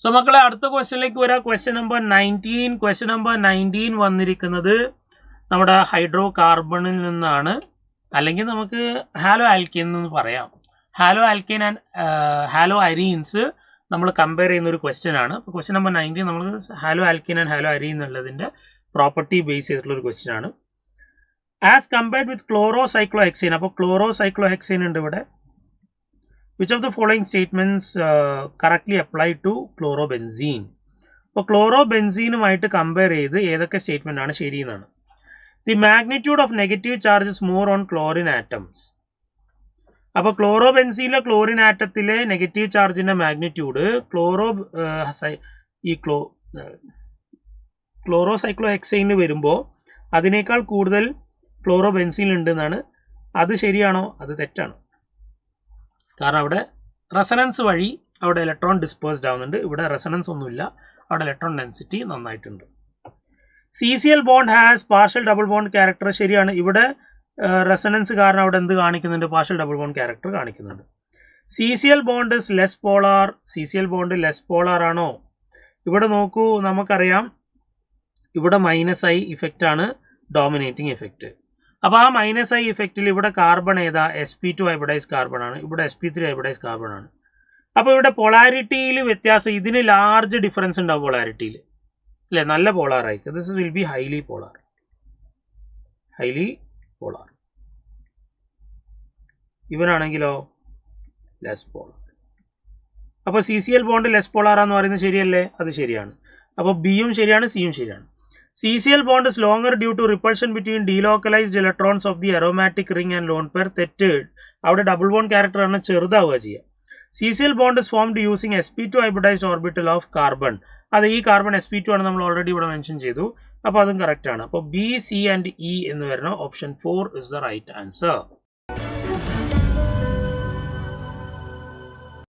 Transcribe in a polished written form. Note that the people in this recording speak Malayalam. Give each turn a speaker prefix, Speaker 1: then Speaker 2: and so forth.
Speaker 1: സോ മക്കളെ അടുത്ത ക്വസ്റ്റ്യനിലേക്ക് വരാം. Question number 19. ക്വസ്റ്റ്യൻ നമ്പർ 19 വന്നിരിക്കുന്നത് നമ്മുടെ ഹൈഡ്രോ കാർബണിൽ നിന്നാണ്, അല്ലെങ്കിൽ നമുക്ക് ഹാലോ ആൽക്കീൻ എന്ന് പറയാം. Haloalkene and haloarenes compare കമ്പയർ ചെയ്യുന്ന ഒരു ക്വസ്റ്റ്യൻ ആണ്. അപ്പോൾ ക്വസ്റ്റ്യൻ നമ്പർ 19 നമ്മൾ haloalkene and haloarene എന്നുള്ളതിൻ്റെ പ്രോപ്പർട്ടി ബേസ് ചെയ്തിട്ടുള്ള ഒരു ക്വസ്റ്റ്യൻ ആണ്. As compared with chlorocyclohexene. അപ്പോൾ ക്ലോറോസൈക്ലോഹെക്സീൻ ഉണ്ട് ഇവിടെ. Which of the following statements correctly apply to chlorobenzene? അപ്പോൾ ക്ലോറോബെൻസീനുമായിട്ട് കമ്പയർ ചെയ്ത് ഏതൊക്കെ സ്റ്റേറ്റ്മെൻ്റ് ആണ് ശരിയെന്നാണ്. The magnitude of negative charges more on chlorine atoms. അപ്പോൾ ക്ലോറോബെൻസീനിലെ ക്ലോറിൻ ആറ്റത്തിലെ നെഗറ്റീവ് ചാർജിൻ്റെ മാഗ്നിറ്റ്യൂഡ് ക്ലോറോസൈക്ലോഹെക്സൈനിൽ വരുമ്പോൾ അതിനേക്കാൾ കൂടുതൽ ക്ലോറോബെൻസീനിൽ ഉണ്ടെന്നാണ്. അത് ശരിയാണോ? അത് തെറ്റാണ്. കാരണം അവിടെ റെസനൻസ് വഴി അവിടെ ഇലക്ട്രോൺ ഡിസ്പേഴ്സ്ഡ് ആവുന്നുണ്ട്. ഇവിടെ റെസനൻസ് ഒന്നുമില്ല, അവിടെ ഇലക്ട്രോൺ ഡെൻസിറ്റി നന്നായിട്ടുണ്ട്. CCl bond has partial double bond character. ശരിയാണ്. ഇവിടെ റെസനൻസ് കാരണം അവിടെ എന്ത് കാണിക്കുന്നുണ്ട്? പാർഷ്യൽ ഡബിൾ ബോണ്ട് ക്യാരക്ടർ കാണിക്കുന്നുണ്ട്. CCl bond is less polar. CCl bond less polar ആണോ? ഇവിടെ നോക്കൂ, നമുക്കറിയാം ഇവിടെ -I ഇഫക്റ്റ് ആണ് ഡോമിനേറ്റിംഗ് ഇഫക്റ്റ്. അപ്പോൾ ആ -I ഇഫക്റ്റിൽ ഇവിടെ കാർബൺ ഏതാ? sp2 ഹൈബ്രിഡൈസ് കാർബൺ ആണ്. ഇവിടെ sp3 ഹൈബ്രിഡൈസ് കാർബൺ ആണ്. അപ്പോൾ ഇവിടെ പൊളാരിറ്റിയിൽ വ്യത്യാസം, ഇതിന് ലാർജ് ഡിഫറൻസ് ഉണ്ടാവും പൊളാരിറ്റിയിൽ, അല്ലേ? നല്ല പോളാറായിരിക്കും. This will be highly polar. ഇവനാണെങ്കിലോ ലെസ് പോളാർ. അപ്പോൾ CCl ബോണ്ട് ലെസ് പോളാറാന്ന് പറയുന്നത് ശരിയല്ലേ? അത് ശരിയാണ്. അപ്പോൾ ബിയും ശരിയാണ്, സിയും ശരിയാണ്. CCl bond is longer due to repulsion between delocalized electrons of the aromatic ring and lone pair. തെറ്റ്. അവിടെ ഡബിൾ ബോണ്ട് ക്യാരക്ടർ ആണ് ചെറുതാവുക ചെയ്യുക. CCl bond is formed using sp2 hybridized orbital of carbon. അത് ഈ കാർബൺ sp2 ആണ്, നമ്മൾ ഓൾറെഡി ഇവിടെ മെൻഷൻ ചെയ്തു. അപ്പോൾ അതും കറക്റ്റ് ആണ്. അപ്പോൾ B, C ആൻഡ് E എന്ന് വരുന്ന option 4 is the right answer.